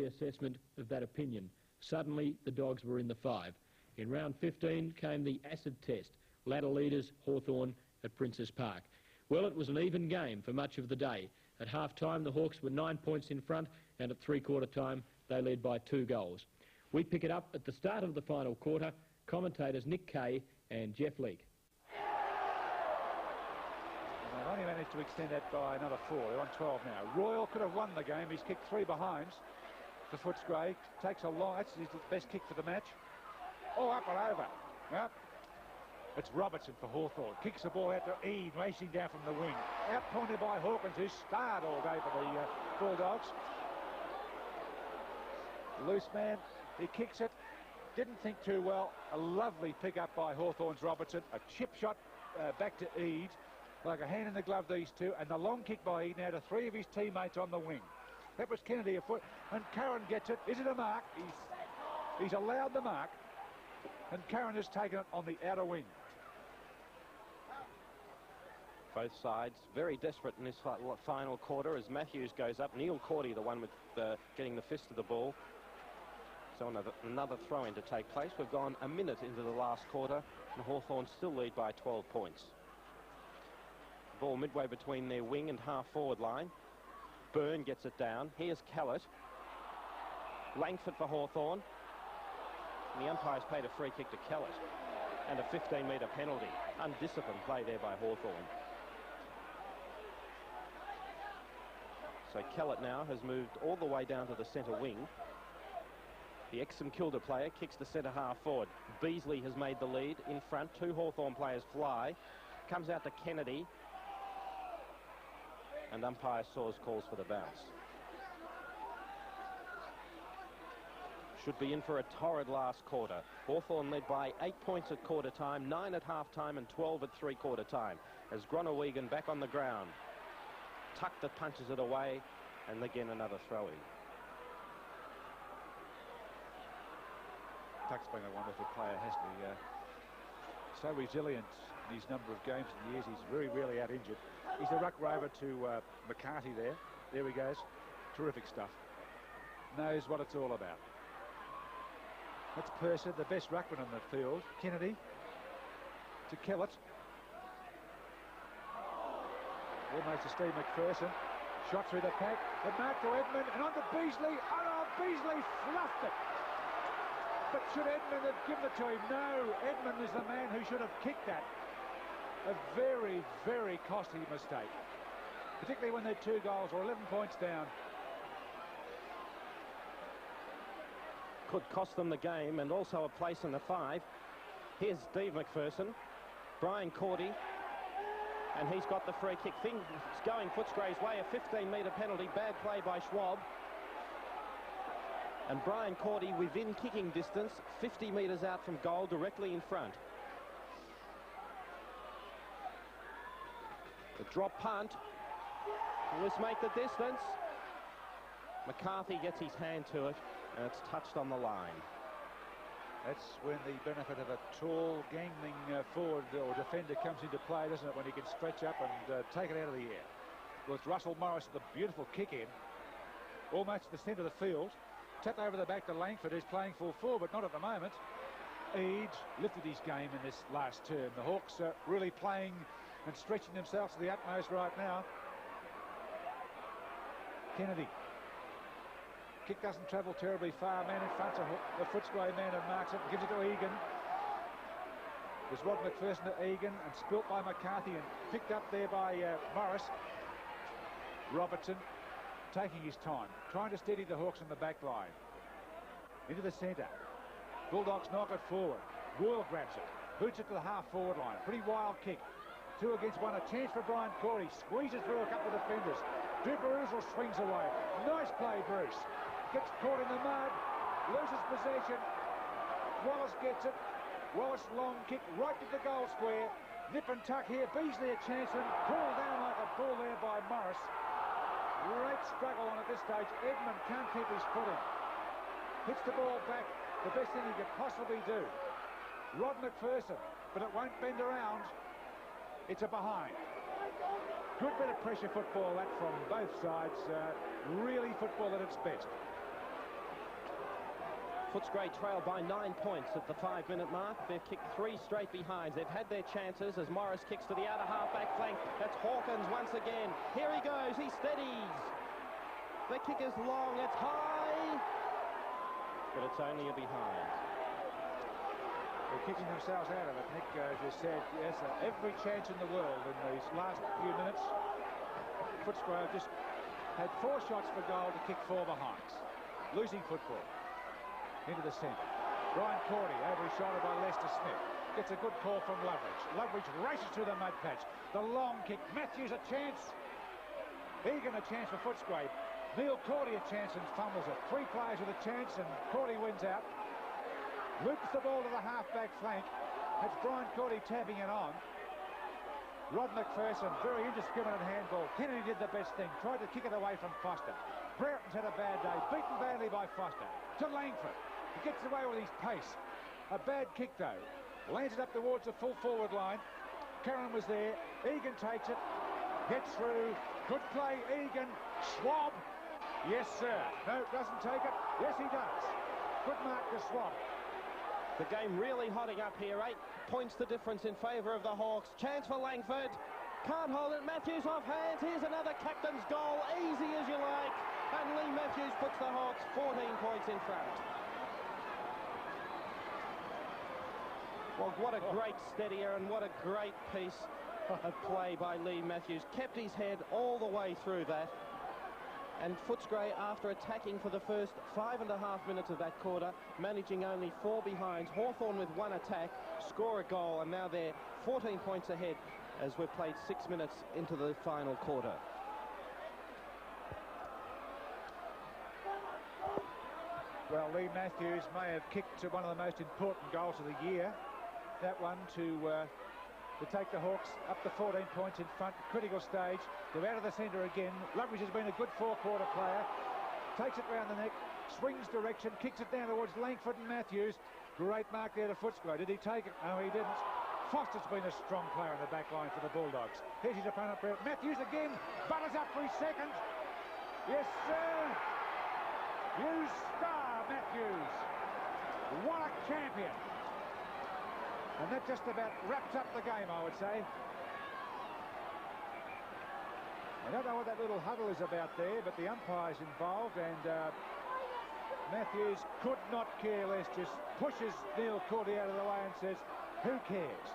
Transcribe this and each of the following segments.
reassessment of that opinion. Suddenly, the Dogs were in the 5. In round 15 came the acid test. Ladder leaders Hawthorn at Princes Park. Well, it was an even game for much of the day. At half-time, the Hawks were 9 points in front, and at three-quarter time, they led by 2 goals. We pick it up at the start of the final quarter. Commentators Nick Kay and Jeff Leake. They've only managed to extend that by another 4. They're on 12 now. Royal could have won the game. He's kicked 3 behinds for Footscray. Takes a long... That's his best kick for the match. Oh, up and over. Yep. It's Robertson for Hawthorn. Kicks the ball out to Eade, racing down from the wing. Out-pointed by Hawkins, who starred all day for the Bulldogs. Loose man. He kicks it. Didn't think too well. A lovely pick-up by Hawthorn's Robertson. A chip shot back to Eade. Like a hand in the glove, these two. And the long kick by Eade now to 3 of his teammates on the wing. That was Kennedy a foot. And Curran gets it. Is it a mark? He's allowed the mark. And Curran has taken it on the outer wing. Both sides very desperate in this final quarter as Matthews goes up. Neil Cordy, the one with getting the fist of the ball. So another throw-in to take place. We've gone a minute into the last quarter and Hawthorn still lead by 12 points. Ball midway between their wing and half-forward line. Byrne gets it down. Here's Callett. Langford for Hawthorn. And the umpire's paid a free kick to Callett. And a 15-metre penalty. Undisciplined play there by Hawthorn. So Callett now has moved all the way down to the centre wing. The ex-St Kilda player kicks the centre half forward. Beasley has made the lead in front. 2 Hawthorn players fly. Comes out to Kennedy. And umpire Saws calls for the bounce. Should be in for a torrid last quarter. Hawthorn led by 8 points at quarter time, 9 at half time and 12 at three-quarter time. As Gronewegan back on the ground. Tuck that punches it away, and again another throw-in. Tuck's been a wonderful player, hasn't he? So resilient in his number of games and years. He's very rarely out injured. He's the ruck rover to McCarthy there. There he goes. Terrific stuff. Knows what it's all about. That's Purser, the best ruckman on the field. Kennedy to Kellett. Almost to Steve McPherson. Shot through the pack. The mark to Edmund and on to Beasley. Oh no, Beasley fluffed it. But should Edmund have given it to him? No, Edmund is the man who should have kicked that. A very, very costly mistake. Particularly when they're 2 goals or 11 points down. Could cost them the game and also a place in the 5. Here's Steve McPherson. Brian Cordy. And he's got the free kick. Things going Footscray's way. A 15-metre penalty. Bad play by Schwab. And Brian Cordy within kicking distance, 50 metres out from goal, directly in front. The drop punt. Will this make the distance? McCarthy gets his hand to it, and it's touched on the line. That's when the benefit of a tall, gangling forward or defender comes into play, doesn't it? When he can stretch up and take it out of the air. Well, it's Russell Morris with a beautiful kick in. Almost to the centre of the field. Tapped over the back to Langford, who's playing full forward, but not at the moment. Eade lifted his game in this last term. The Hawks are really playing and stretching themselves to the utmost right now. Kennedy. Kick doesn't travel terribly far. Man in front of the Footscray man and marks it, gives it to Egan. There's Rod McPherson to Egan and spilt by McCarthy and picked up there by Morris. Robertson taking his time, trying to steady the Hawks on the back line. Into the centre. Bulldogs knock it forward. Royal grabs it, boots it to the half-forward line. Pretty wild kick. 2 against 1. A chance for Brian Corey. Squeezes through a couple of defenders. Duperousel swings away. Nice play, Bruce. Gets caught in the mud. Loses possession. Wallace gets it. Wallace long kick right to the goal square. Nip and tuck here. Beasley a chance and pulled down like a bull there by Morris. Great struggle on at this stage. Edmund can't keep his footing. Hits the ball back. The best thing he could possibly do. Rod McPherson, but it won't bend around. It's a behind. Good bit of pressure football that from both sides. Really football at its best. Footscray trail by 9 points at the 5-minute mark. They've kicked 3 straight behinds. They've had their chances as Morris kicks to the outer half-back flank. That's Hawkins once again. Here he goes. He steadies. The kick is long. It's high. But it's only a behind. They're kicking themselves out of it, Nick, as you said. Yes, every chance in the world in these last few minutes. Footscray have just had 4 shots for goal to kick 4 behinds. Losing football. Into the centre. Brian Cordy over his shoulder by Lester Smith. Gets a good call from Loveridge. Loveridge races through the mud patch. The long kick. Matthews a chance. Egan a chance for Footscray. Neil Cordy a chance and fumbles it. 3 players with a chance and Cordy wins out. Loops the ball to the half-back flank. That's Brian Cordy tapping it on. Rod McPherson, very indiscriminate handball. Kennedy did the best thing. Tried to kick it away from Foster. Brereton's had a bad day. Beaten badly by Foster. To Langford. He gets away with his pace. A bad kick, though. Lands it up towards the full forward line. Curran was there. Egan takes it. Gets through. Good play, Egan. Schwab. Yes, sir. No, doesn't take it. Yes, he does. Good mark to Schwab. The game really hotting up here. 8 points the difference in favour of the Hawks. Chance for Langford. Can't hold it. Matthews off hands. Here's another captain's goal. Easy as you like. And Lee Matthews puts the Hawks 14 points in front. Well, what a great steadier and what a great piece of play by Lee Matthews. Kept his head all the way through that. And Footscray, after attacking for the first 5.5 minutes of that quarter, managing only 4 behinds. Hawthorn with 1 attack, score a goal, and now they're 14 points ahead as we've played 6 minutes into the final quarter. Well, Lee Matthews may have kicked one of the most important goals of the year. That one to take the Hawks up to 14 points in front. Critical stage. They're out of the centre again. Loveridge has been a good 4-quarter player. Takes it round the neck. Swings direction. Kicks it down towards Langford and Matthews. Great mark there to Footscray. Did he take it? No, he didn't. Foster's been a strong player in the back line for the Bulldogs. Here's his opponent. Matthews again. Butters up for his second. Yes, sir. You star, Matthews. What a champion. And that just about wraps up the game, I would say. I don't know what that little huddle is about there, but the umpire's involved, and Matthews could not care less, just pushes Neil Cordy out of the way and says, who cares?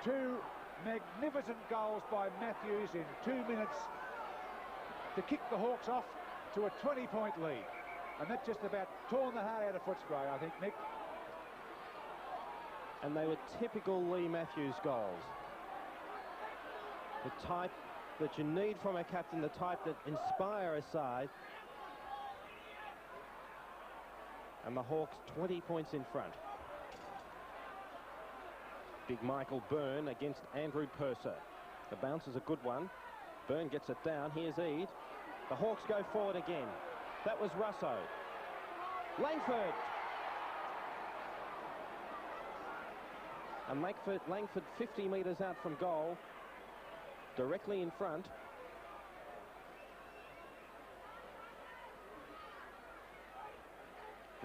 2 magnificent goals by Matthews in 2 minutes to kick the Hawks off to a 20-point lead. And that just about torn the heart out of Footscray, I think, Nick. And they were typical Lee Matthews goals. The type that you need from a captain, the type that inspire a side. And the Hawks 20 points in front. Big Michael Byrne against Andrew Purser. The bounce is a good one. Byrne gets it down. Here's Eade. The Hawks go forward again. That was Russo. Langford. And Langford 50 metres out from goal, directly in front.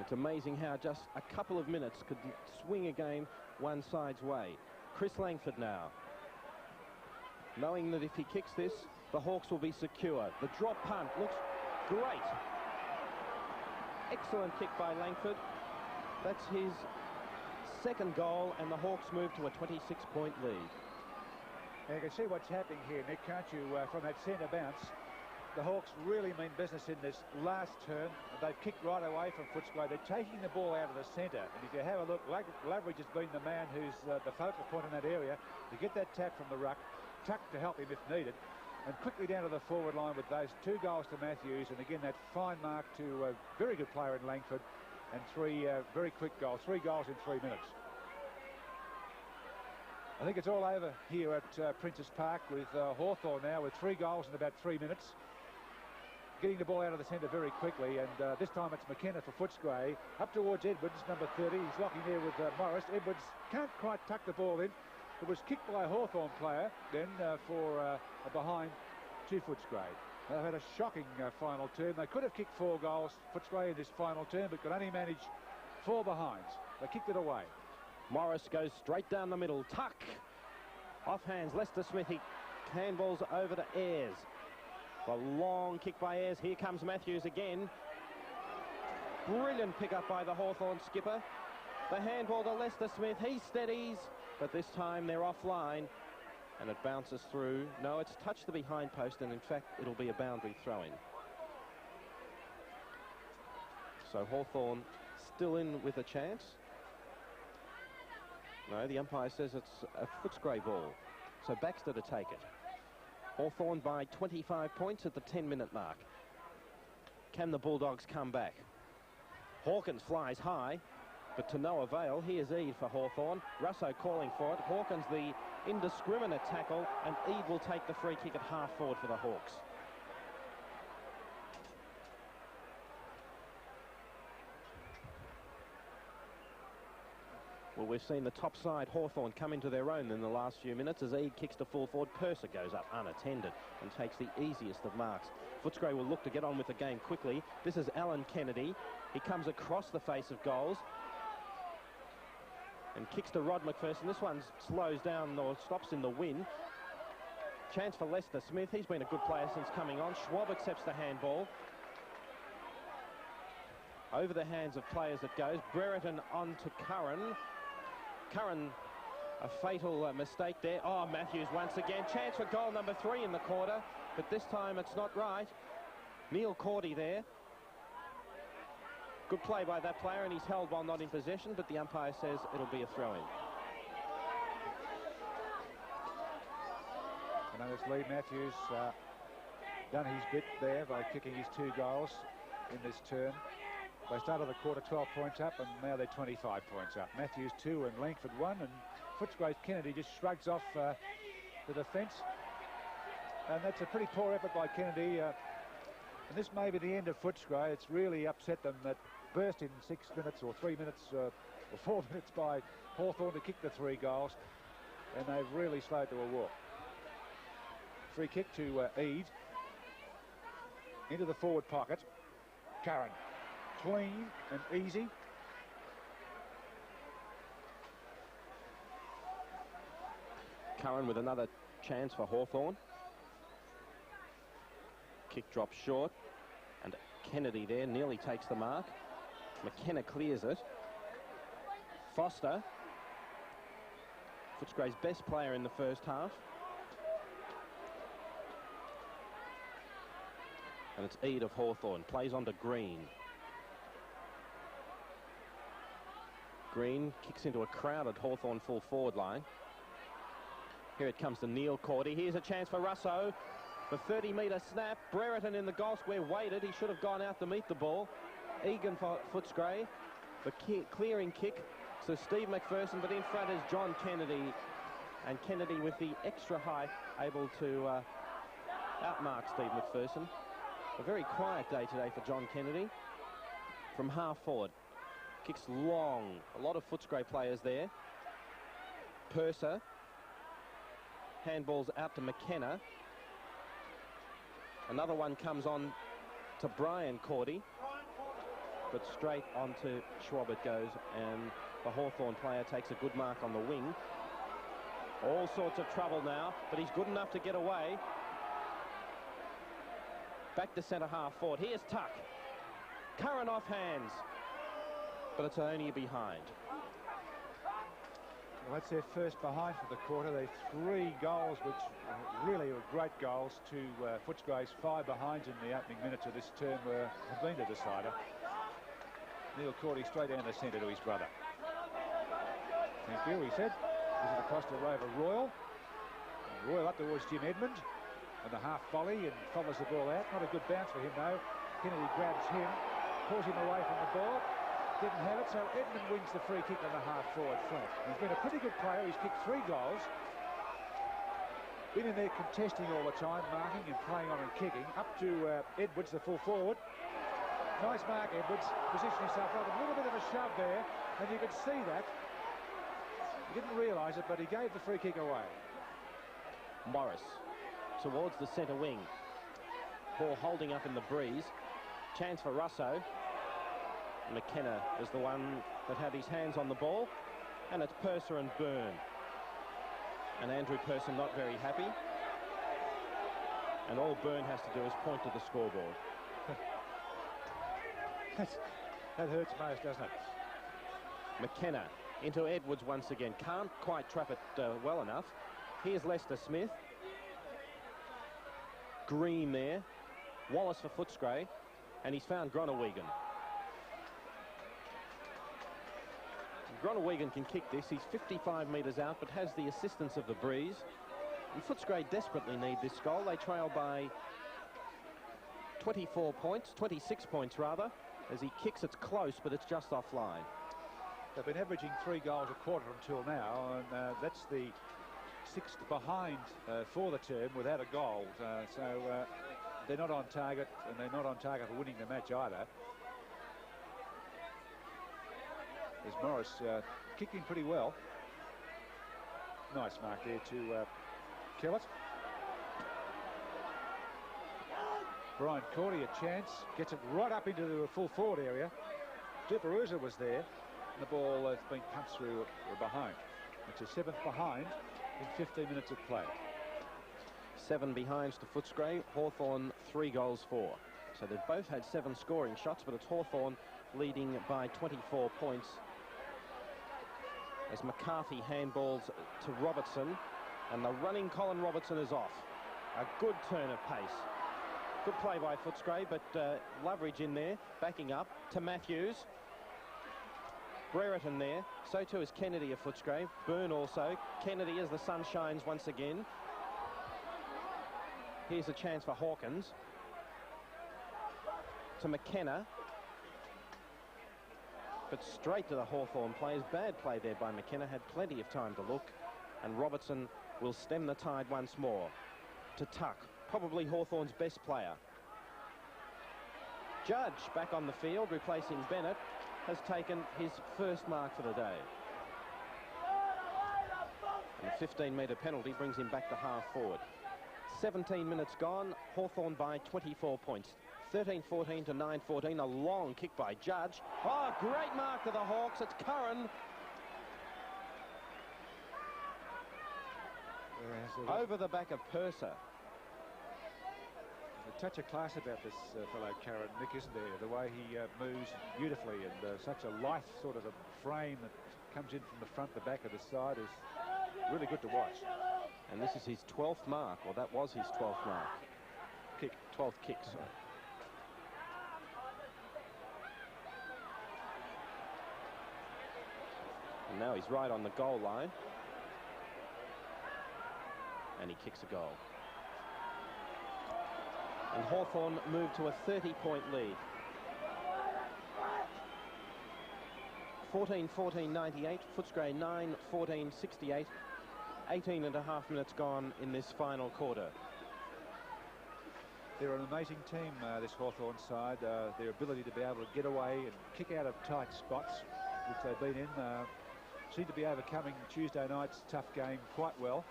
It's amazing how just a couple of minutes could swing a game one side's way. Chris Langford now, knowing that if he kicks this, the Hawks will be secure. The drop punt looks great. Excellent kick by Langford. That's his second goal, and the Hawks move to a 26-point lead. Now you can see what's happening here, Nick, can't you? From that centre bounce, the Hawks really mean business in this last turn. They've kicked right away from Footscray. They're taking the ball out of the centre, and if you have a look, Loveridge has been the man who's the focal point in that area to get that tap from the ruck, tuck to help him if needed, and quickly down to the forward line with those 2 goals to Matthews, and again that fine mark to a very good player in Langford, and 3 very quick goals, 3 goals in 3 minutes. I think it's all over here at Princes Park with Hawthorn now with 3 goals in about 3 minutes. Getting the ball out of the centre very quickly, and this time it's McKenna for Footscray. Up towards Edwards, number 30. He's locking there with Morris. Edwards can't quite tuck the ball in. It was kicked by a Hawthorn player then for a behind to Footscray. They've had a shocking final term. They could have kicked 4 goals, Footscray, in this final term, but could only manage 4 behinds. They kicked it away. Morris goes straight down the middle. Tuck. Off hands, Lester Smith. He handballs over to Ayres. The long kick by Ayres. Here comes Matthews again. Brilliant pick up by the Hawthorn skipper. The handball to Lester Smith. He steadies, but this time they're offline. And it bounces through. No, it's touched the behind post, and in fact, it'll be a boundary throw-in. So Hawthorn still in with a chance. No, the umpire says it's a Footscray ball. So Baxter to take it. Hawthorn by 25 points at the 10-minute mark. Can the Bulldogs come back? Hawkins flies high, but to no avail. Here's Eade for Hawthorn. Russo calling for it. Hawkins the indiscriminate tackle, and Eade will take the free kick at half forward for the Hawks. Well, we've seen the top side Hawthorn come into their own in the last few minutes as Eade kicks to full forward. Purser goes up unattended and takes the easiest of marks. Footscray will look to get on with the game quickly. This is Alan Kennedy. He comes across the face of goals and kicks to Rod McPherson. This one slows down or stops in the wind. Chance for Lester Smith. He's been a good player since coming on. Schwab accepts the handball. Over the hands of players it goes. Brereton on to Curran. Curran, a fatal mistake there. Oh, Matthews once again. Chance for goal number 3 in the quarter, but this time it's not right. Neil Cordy there. Good play by that player, and he's held while not in possession, but the umpire says it'll be a throw-in. And notice Lee Matthews done his bit there by kicking his 2 goals in this term. They started the quarter 12 points up, and now they're 25 points up. Matthews 2 and Langford 1, and Footscray's Kennedy just shrugs off the defence. And that's a pretty poor effort by Kennedy. And this may be the end of Footscray. It's really upset them that burst in 6 minutes or 3 minutes or 4 minutes by Hawthorn to kick the 3 goals, and they've really slowed to a walk. Free kick to Eade. Into the forward pocket. Curran. Clean and easy. Curran with another chance for Hawthorn. Kick drops short, and Kennedy there nearly takes the mark. McKenna clears it. Foster, Footscray's best player in the first half. And it's Eade of Hawthorn. Plays on to Green. Green kicks into a crowded Hawthorn full forward line. Here it comes to Neil Cordy. Here's a chance for Russo. The 30-metre snap. Brereton in the goal square waited. He should have gone out to meet the ball. Egan for Footscray. The clearing kick. So Steve McPherson, but in front is John Kennedy. And Kennedy with the extra height able to outmark Steve McPherson. A very quiet day today for John Kennedy. From half forward. Kicks long. A lot of Footscray players there. Purser. Handballs out to McKenna. Another one comes on to Brian Cordy. But straight onto Schwab it goes, and the Hawthorn player takes a good mark on the wing. All sorts of trouble now, but he's good enough to get away. Back to centre half forward. Here's Tuck. Curran off hands. But it's only behind. Well, that's their first behind for the quarter. They're 3 goals, which really were great goals to Footscray's 5 behinds in the opening minutes of this term have been a decider. Neil Cordy straight down the centre to his brother. Thank you, he said. This is across to Rover Royal. And Royal up towards Jim Edmund. And the half volley and follows the ball out. Not a good bounce for him, though. Kennedy grabs him, pulls him away from the ball. Didn't have it, so Edmund wins the free kick on the half-forward flank. He's been a pretty good player. He's kicked 3 goals. Been in there contesting all the time, marking and playing on and kicking. Up to Edwards, the full forward. Nice mark, Edwards. Position himself up. A little bit of a shove there, and you could see that. He didn't realise it, but he gave the free kick away. Morris towards the centre wing. Ball holding up in the breeze. Chance for Russo. McKenna is the one that had his hands on the ball. And it's Purser and Byrne. And Andrew Purser not very happy. And all Byrne has to do is point to the scoreboard. That hurts most, doesn't it? McKenna into Edwards once again. Can't quite trap it well enough. Here's Lester Smith. Green there. Wallace for Footscray. And he's found Groenewegen. Groenewegen can kick this. He's 55 metres out, but has the assistance of the breeze. And Footscray desperately need this goal. They trail by 24 points, 26 points rather. As he kicks, it's close, but it's just offline. They've been averaging 3 goals a quarter until now, and that's the 6th behind for the term without a goal. So they're not on target, and they're not on target for winning the match either. There's Morris kicking pretty well. Nice mark there to Kellett. Brian Cordy a chance, gets it right up into the full forward area. Deperuza was there, and the ball has been punched through behind. It's a 7th behind in 15 minutes of play. 7 behinds to Footscray. Hawthorn 3 goals for. So they've both had 7 scoring shots, but it's Hawthorn leading by 24 points. As McCarthy handballs to Robertson, and the running Colin Robertson is off. A good turn of pace. Good play by Footscray, but Loveridge in there, backing up to Matthews. Brereton there, so too is Kennedy of Footscray. Byrne also. Kennedy as the sun shines once again. Here's a chance for Hawkins. To McKenna. But straight to the Hawthorn players. Bad play there by McKenna. Had plenty of time to look. And Robertson will stem the tide once more. To Tuck. Probably Hawthorn's best player. Judge back on the field, replacing Bennett, has taken his first mark for the day. And a 15-metre penalty brings him back to half forward. 17 minutes gone, Hawthorn by 24 points. 13-14 to 9-14, a long kick by Judge. Oh, great mark to the Hawks, it's Curran. Over the back of Purser. A touch of class about this fellow Curran, Nick, isn't there? The way he moves beautifully, and such a lithe sort of a frame that comes in from the front, the back, of the side is really good to watch. And this is his 12th mark, or that was his 12th mark. Kick, 12th kick, sorry. And now he's right on the goal line. And he kicks a goal. And Hawthorn moved to a 30-point lead. 14-14-98, Footscray 9-14-68. 18 and a half minutes gone in this final quarter. They're an amazing team, this Hawthorn side. Their ability to be able to get away and kick out of tight spots, which they've been in, seem to be overcoming Tuesday night's tough game quite well.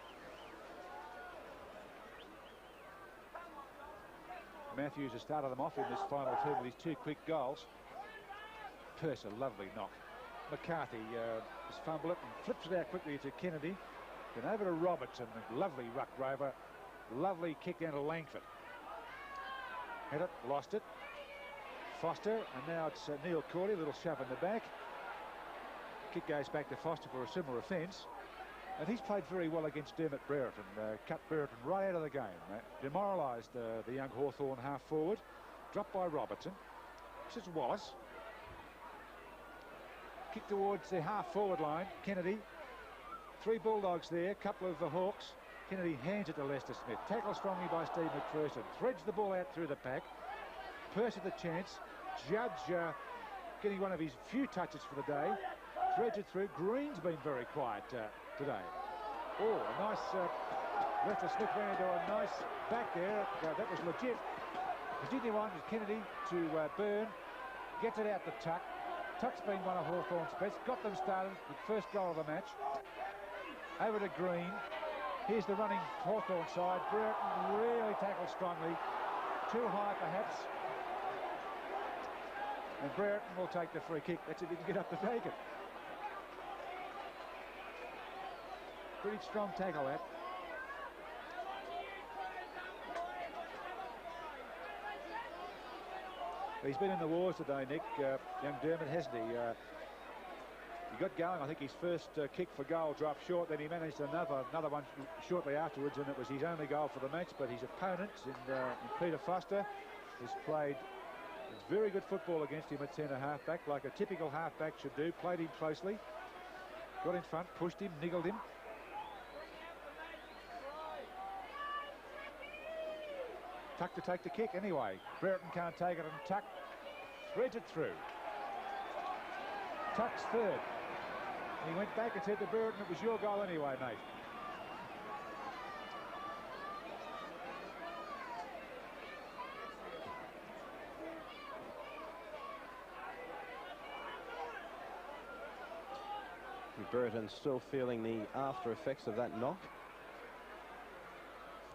Matthews has started them off in this final term with his 2 quick goals. Purser, lovely knock. McCarthy has fumbled it and flips it out quickly to Kennedy. Then over to Robertson, lovely ruck rover. Lovely kick down to Langford. Had it, lost it. Foster, and now it's Neil Cordy, a little shove in the back. Kick goes back to Foster for a similar offence. And he's played very well against Dermot Brereton. Cut Brereton right out of the game. Demoralised the young Hawthorn half forward. Dropped by Robertson. This is Wallace. Kick towards the half forward line. Kennedy. 3 Bulldogs there. Couple of the Hawks. Kennedy hands it to Lester Smith. Tackled strongly by Steve McPherson. Threads the ball out through the pack. Purser the chance. Judge getting one of his few touches for the day. Threads it through. Green's been very quiet today. Oh, a nice Lester Smith ran into a nice back there. That was legit. Virginia one is Kennedy to Byrne. Gets it out to Tuck. Tuck's been one of Hawthorn's best. Got them started with first goal of the match. Over to Green. Here's the running Hawthorn side. Brereton really tackled strongly. too high perhaps. And Brereton will take the free kick. That's if he can get up to take it. Pretty strong tackle, that. He's been in the wars today, Nick, young Dermot, hasn't he? He got going, I think his first kick for goal dropped short, then he managed another one shortly afterwards, and it was his only goal for the match. But his opponent in Peter Foster has played very good football against him at centre half-back, like a typical half-back should do. Played him closely, got in front, pushed him, niggled him. Tuck to take the kick anyway. Brereton can't take it, and Tuck threads it through. Tuck's third. He went back and said to Brereton, it was your goal anyway, mate. Brereton's still feeling the after effects of that knock.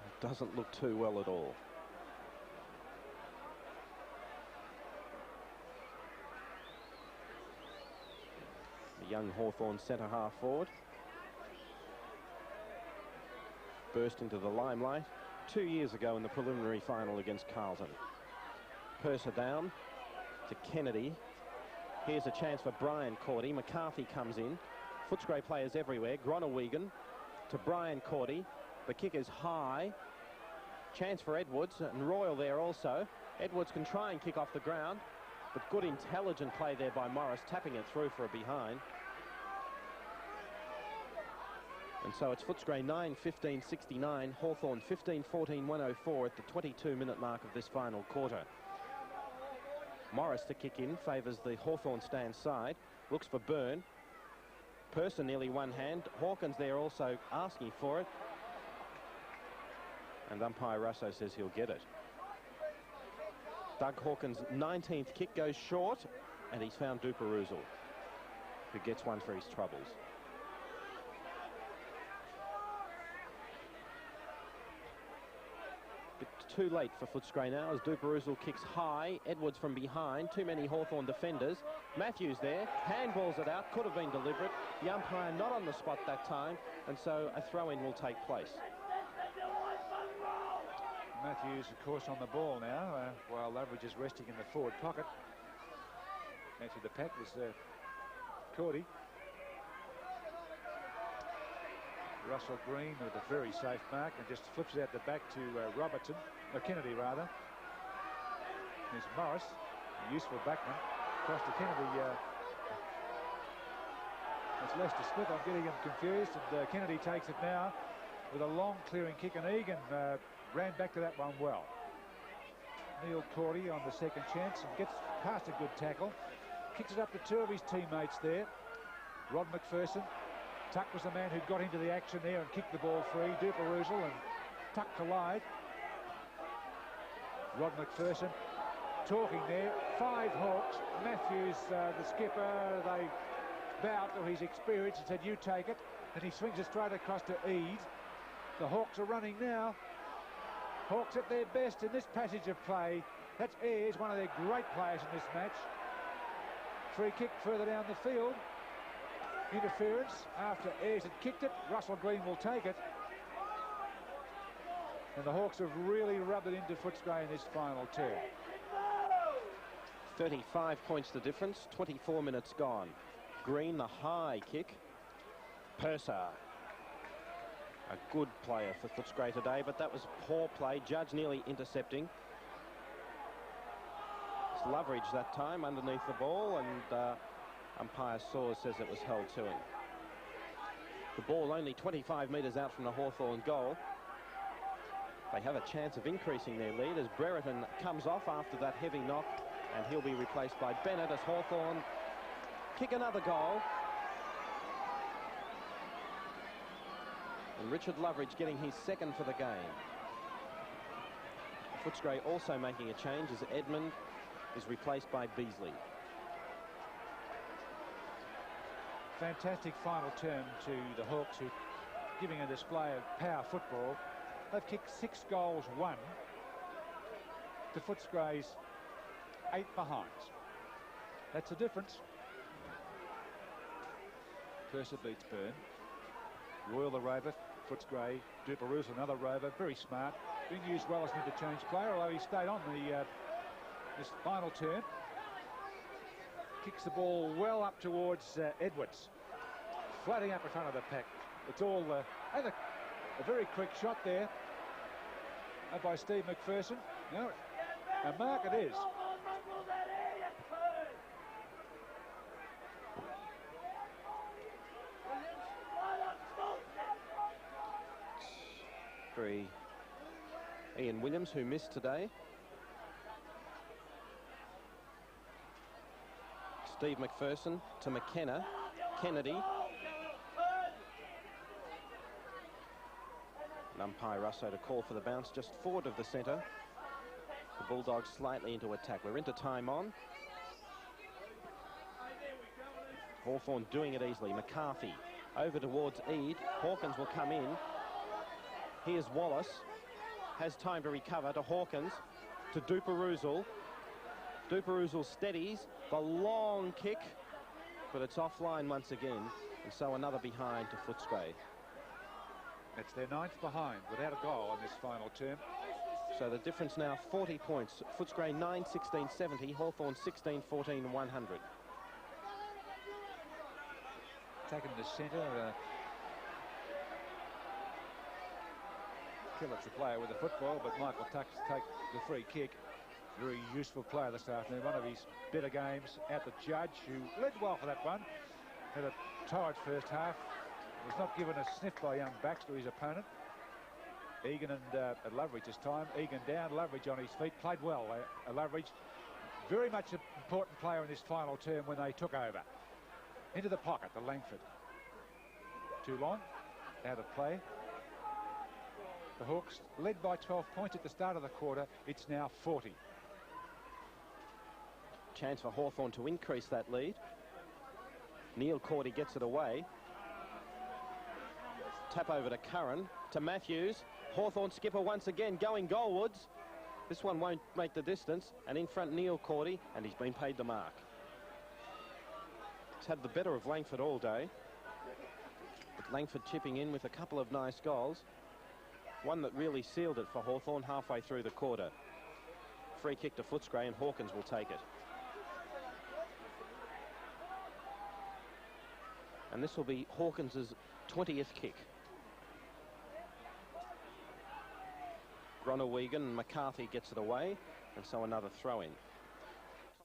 It doesn't look too well at all. The young Hawthorn centre half forward burst into the limelight 2 years ago in the preliminary final against Carlton. Purser down to Kennedy. Here's a chance for Brian Cordy. McCarthy comes in. Footscray players everywhere. Gronewegan to Brian Cordy. The kick is high. Chance for Edwards, and Royal there also. Edwards can try and kick off the ground, but good intelligent play there by Morris, tapping it through for a behind. And so it's Footscray 9-15-69, Hawthorn 15-14-104 at the 22-minute mark of this final quarter. Morris to kick in, favours the Hawthorn stand side, looks for Byrne. Purser nearly one hand. Hawkins there also asking for it. And umpire Russo says he'll get it. Doug Hawkins' 19th kick goes short, and he's found Duperuzal, who gets one for his troubles. Bit too late for Footscray now as Duperuzal kicks high. Edwards from behind. Too many Hawthorn defenders. Matthews there. Handballs it out. Could have been deliberate. The umpire not on the spot that time, and so a throw-in will take place. Matthews, of course, on the ball now, while Loveridge is resting in the forward pocket. Answered the pack was Cordy. Russell Green with a very safe mark and just flips it out the back to Kennedy rather. There's Morris, a useful backman, across to Kennedy. It's Lester Smith. I'm getting him confused, and Kennedy takes it now with a long clearing kick, and Egan ran back to that one well. Neil Cordy on the second chance and gets past a good tackle. Kicks it up to two of his teammates there. Rod McPherson. Tuck was the man who got into the action there and kicked the ball free. Duperuzal and Tuck collide. Rod McPherson talking there. 5 Hawks. Matthews, the skipper, they bowed to his experience and said, you take it. And he swings it straight across to Eade. The Hawks are running now. Hawks at their best in this passage of play. That's Ayres, one of their great players in this match. Free kick further down the field. Interference after Ayres had kicked it. Russell Green will take it. And the Hawks have really rubbed it into Footscray in this final turn. 35 points the difference. 24 minutes gone. Green, the high kick. Purser. A good player for Footscray today, but that was poor play. Judge nearly intercepting. It's Loveridge that time underneath the ball, and umpire Saws says it was held to him. The ball only 25 metres out from the Hawthorn goal. They have a chance of increasing their lead as Brereton comes off after that heavy knock, and he'll be replaced by Bennett as Hawthorn kick another goal. And Richard Loveridge getting his second for the game. Footscray also making a change as Edmund is replaced by Beasley. Fantastic final term to the Hawks, who giving a display of power football. They've kicked 6 goals, 1. to Footscray's 8 behind. That's the difference. Cursor beats Byrne. Royal the rover, Footscray, Duperouz another rover, very smart, being used well as an interchange player, although he stayed on the this final turn. Kicks the ball well up towards Edwards, floating up in front of the pack. It's all and a very quick shot there by Steve McPherson. No, a mark it is. Ian Williams, who missed today. Steve McPherson to McKenna. Kennedy. And umpire Russo to call for the bounce just forward of the centre. The Bulldogs slightly into attack. We're into time on. Hawthorn doing it easily. McCarthy over towards Eade. Hawkins will come in. Here's Wallace. Has time to recover to Hawkins. To Duperouz. Duperouz steadies. The long kick. But it's offline once again. And so another behind to Footscray. It's their 9th behind without a goal in this final term. So the difference now 40 points. Footscray 9-16-70. Hawthorn 16-14-100. Taken to centre. Killick's the player with the football, but Michael Tuck take the free kick. Very useful player this afternoon. One of his better games. Out the Judge, who led well for that one. Had a tired first half. Was not given a sniff by young Baxter, his opponent. Egan and Loveridge this time. Egan down, Loveridge on his feet. Played well. Loveridge, very much an important player in this final term when they took over. Into the pocket, the Langford. Too long. Out of play. The Hawks led by 12 points at the start of the quarter. It's now 40. Chance for Hawthorn to increase that lead. Neil Cordy gets it away. Tap over to Curran, to Matthews. Hawthorn skipper once again going goalwards. This one won't make the distance. And in front Neil Cordy, and he's been paid the mark. He's had the better of Langford all day. But Langford chipping in with a couple of nice goals. One that really sealed it for Hawthorn halfway through the quarter. Free kick to Footscray, and Hawkins will take it. And this will be Hawkins's 20th kick. Gronewegan and McCarthy gets it away, and so another throw-in.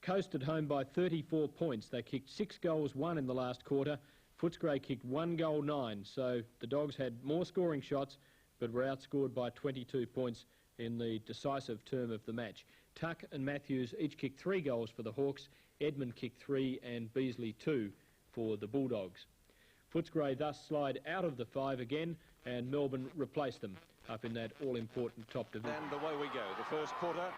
Coasted home by 34 points. They kicked 6 goals, 1 in the last quarter. Footscray kicked 1 goal, 9. So the Dogs had more scoring shots, but were outscored by 22 points in the decisive term of the match. Tuck and Matthews each kicked 3 goals for the Hawks. Edmund kicked 3 and Beasley 2 for the Bulldogs. Footscray thus slide out of the 5 again, and Melbourne replaced them up in that all-important top division. And away we go. The first quarter.